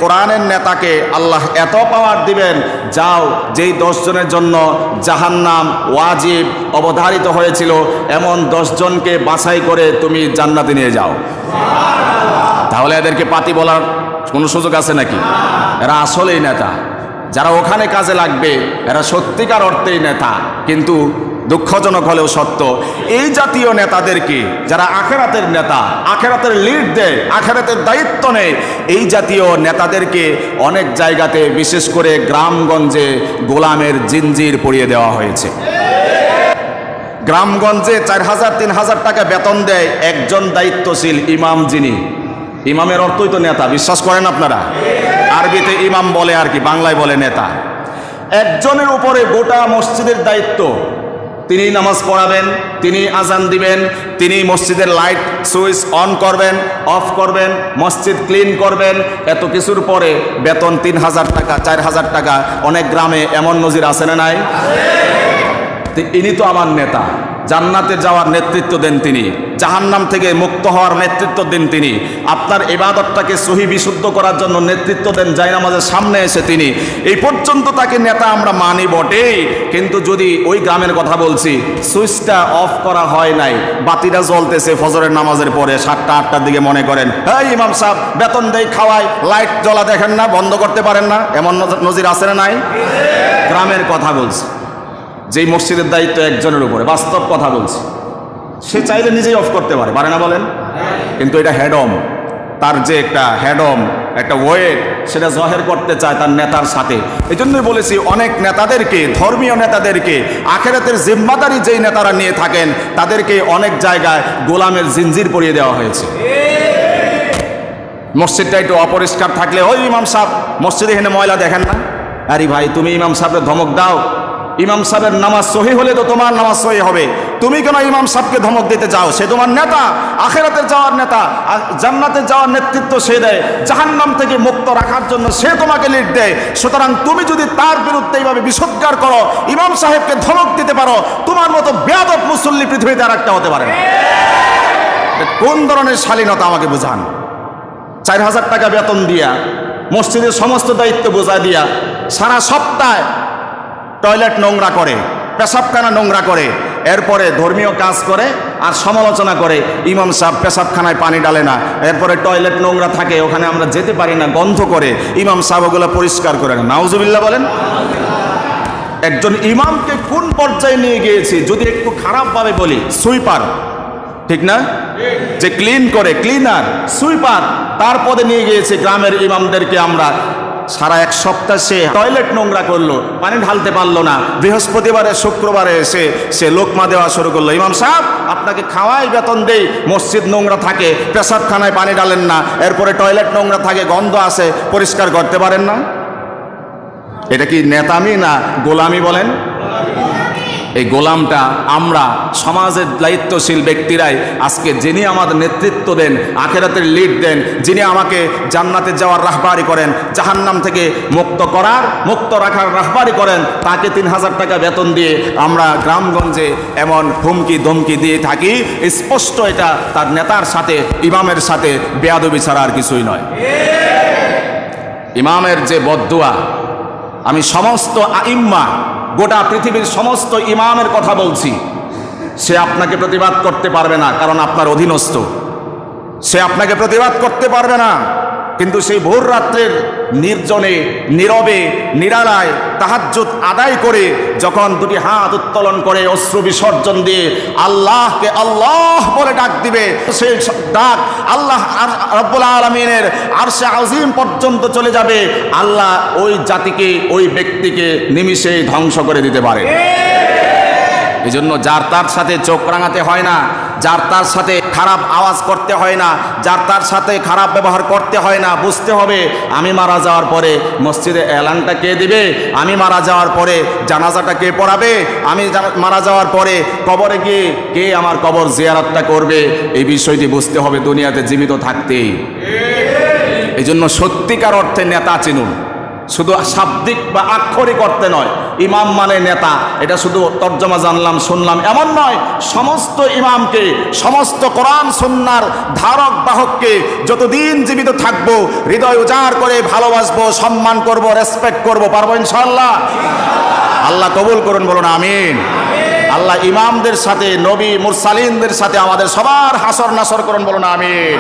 কোরআনের নেতাকে আল্লাহ এত পাওয়ার দিবেন, যাও যেই 10 জনের জন্য জাহান্নাম ওয়াজিব অবধারিত হয়েছিল এমন 10 জনকে বাছাই করে তুমি জান্নাতে নিয়ে যাও। তাহলে এদেরকে পাতি বলার কোনো সুযোগ আছে নাকি? এরা আসলেই নেতা, যারা ওখানে কাজে লাগবে এরা সত্যিকার অর্থেই নেতা। কিন্তু দুঃখজনক হলেও সত্য, এই জাতীয় নেতাদেরকে যারা আখেরাতের নেতা, আখেরাতের লিড দেয়, আখেরাতের দায়িত্ব নেয়, এই জাতীয় নেতাদেরকে অনেক জায়গাতে বিশেষ করে গ্রামগঞ্জে গোলামের জিঞ্জির পরিয়ে দেওয়া হয়েছে। গ্রামগঞ্জে 4000-3000 টাকা বেতন দেয় একজন দায়িত্বশীল ইমাম, যিনি ইমামের অর্থই তো নেতা, বিশ্বাস করেন আপনারা? আরবিতে ইমাম বলে আর কি, বাংলায় বলে নেতা। একজনের উপরে গোটা মসজিদের দায়িত্ব, তিনি নামাজ পড়াবেন, তিনি আজান দিবেন, তিনি মসজিদের লাইট সুইচ অন করবেন, অফ করবেন, মসজিদ ক্লিন করবেন। এত কিছুর পরে বেতন 3000 টাকা, 4000 টাকা। অনেক গ্রামে এমন নজির আছে না নাই? ইনি তো আমার নেতা, জান্নাতে যাওয়ার নেতৃত্ব দেন তিনি, জাহান্নাম থেকে মুক্ত হওয়ার নেতৃত্ব দেন তিনি, আপনার ইবাদতটাকে সহি বিশুদ্ধ করার জন্য নেতৃত্ব দেন জায়নামাজের সামনে এসে তিনি। এই পর্যন্ত তাকে নেতা আমরা মানি বটে, কিন্তু যদি ওই গ্রামের কথা বলছি, সুইচটা অফ করা হয় নাই, বাতিটা জ্বলতেছে ফজরের নামাজের পরে 7টা-8টার দিকে, মনে করেন এই ইমাম সাহেব বেতন দেই, খাওয়াই, লাইট জ্বলা দেখেন না, বন্ধ করতে পারেন না, এমন নজির আছে না নাই? গ্রামের কথা বলছি, যেই মসজিদের দায়িত্ব একজনের উপরে, বাস্তব কথা বলছি। সে চাইলে নিজেই অফ করতে পারে, পারে না বলেন? কিন্তু এটা হেডম, তার যে একটা হেডম, একটা ওয়েট, সেটা জহের করতে চায় তার নেতার সাথে। এই জন্যই বলেছি অনেক নেতাদেরকে, ধর্মীয় নেতাদেরকে, আখেরাতের জিম্মাদারি যেই নেতারা নিয়ে থাকেন তাদেরকে অনেক জায়গায় গোলামের জিঞ্জির পরিয়ে দেওয়া হয়েছে। মসজিদটা একটু অপরিষ্কার থাকলে, ওই ইমাম সাহেব মসজিদে এখানে ময়লা দেখেন না, আরে ভাই তুমি ইমাম সাহেবের ধমক দাও, ইমাম সাহেবের নামাজ সহি হলে তো তোমার নামাজ সহি হবে, তুমি কেন ইমাম সাহেবকে ধমক দিতে যাও? সে তোমার নেতা, আখেরাতে যাওয়ার নেতা, জান্নাতে যাওয়ার নেতৃত্ব সে দেয়, জাহান্নাম থেকে মুক্ত রাখার জন্য সে তোমাকে লিড দেয়। সুতরাং তুমি যদি তার বিরুদ্ধে এইভাবে বিষোদ্গার করো, ইমাম সাহেবকে ধমক দিতে পারো, তোমার মতো বেয়াদব মুসল্লি পৃথিবীতে আর একটা হতে পারে না। কোন ধরনের শালীনতা আমাকে বোঝান? 4000 টাকা বেতন দিয়া, মসজিদের সমস্ত দায়িত্ব বোঝায় দিয়া, সারা সপ্তাহে টয়লেট নোংরা করে, পেশাবখানা নোংরা করে, এরপরে ধর্মীয় কাজ করে আর সমালোচনা করে ইমাম সাহেব পেশাবখানায় পানি ডালে না, এরপরে টয়লেট নোংরা থাকে, ওখানে আমরা যেতে পারি না, গন্ধ করে, ইমাম সাহেব ওগুলো পরিষ্কার করে না। নাউজুবিল্লাহ বলেন। একজন ইমামকে কোন পর্যায়ে নিয়ে গিয়েছি যদি একটু খারাপভাবে বলি, সুইপার, ঠিক না? যে ক্লিন করে, ক্লিনার, সুইপার, তার পদে নিয়ে গিয়েছে গ্রামের ইমামদেরকে আমরা। সারা এক সপ্তাহ সে টয়লেট নোংরা করলো, পানি ঢালতে পারলো না, বৃহস্পতিবারে শুক্রবারে এসে সে লোকমা দেওয়া শুরু করলো, ইমাম সাহেব আপনাকে খাওয়াই বেতন দেই, মসজিদ নোংরা থাকে, পেশাবখানায় পানি ডালেন না, এরপরে টয়লেট নোংরা থাকে, গন্ধ আসে, পরিষ্কার করতে পারেন না। এটা কি নেতামি না গোলামি বলেন? এই গোলামটা আমরা সমাজের দায়িত্বশীল ব্যক্তিরাই আজকে, যিনি আমাদের নেতৃত্ব দেন, আখেরাতের লিড দেন, যিনি আমাকে জান্নাতে যাওয়ার রাহবারি করেন, জাহান্নাম থেকে মুক্ত রাখার রাহবারি করেন, তাকে 3000 টাকা বেতন দিয়ে আমরা গ্রামগঞ্জে এমন হুমকি ধমকি দিয়ে থাকি। স্পষ্ট এটা তার নেতার সাথে, ইমামের সাথে বেয়াদবি ছাড়া আর কিছুই নয়। ইমামের যে বদদুয়া, আমি সমস্ত আইম্মা, গোটা পৃথিবীর সমস্ত ইমামের কথা বলছি, সে আপনাকে প্রতিবাদ করতে পারবে না, কারণ আপনার অধীনস্থ, সে আপনাকে প্রতিবাদ করতে পারবে না। কিন্তু সেই ভোর রাত্রের নির্জনে, নীরবে, নিরালায় তাহাজ্জুদ আদায় করে যখন দুটি হাত উত্তোলন করে অশ্রু বিসর্জন দিয়ে আল্লাহকে আল্লাহ বলে ডাক দিবে, সেই ডাক আল্লাহ রব্বুল আলামিনের আরশে আজিম পর্যন্ত চলে যাবে। আল্লাহ ওই জাতিকে, ওই ব্যক্তিকে নিমিষেই ধ্বংস করে দিতে পারে। এই জন্য যার তার সাথে চোখ রাঙাতে হয় না, যার তার সাথে খারাপ আওয়াজ করতে হয় না, যার তার সাথে খারাপ ব্যবহার করতে হয় না। বুঝতে হবে আমি মারা যাওয়ার পরে মসজিদে এলানটা কে দিবে, আমি মারা যাওয়ার পরে জানাজাটা কে পড়াবে, আমি মারা যাওয়ার পরে কবরে গিয়ে কে আমার কবর জিয়ারতটা করবে, এই বিষয়টি বুঝতে হবে দুনিয়াতে জীবিত থাকতেই। এই জন্য সত্যিকার অর্থে নেতা চিনুন, শুধু শাব্দিক বা আক্ষরিক অর্থে নয়। ইমাম মানে নেতা, এটা শুধু তর্জমা জানলাম শুনলাম এমন নয়। সমস্ত ইমামকে, সমস্ত কোরআন সুন্নাহর ধারক বাহককে যতদিন জীবিত থাকবো হৃদয় উজাড় করে ভালোবাসবো, সম্মান করব, রেসপেক্ট করব, পারবো ইনশাআল্লাহ। আল্লাহ কবুল করুন, বলুন আমিন। আল্লাহ ইমামদের সাথে, নবী মুরসালিনদের সাথে আমাদের সবার হাসর নাসর করুন, বলুন আমিন।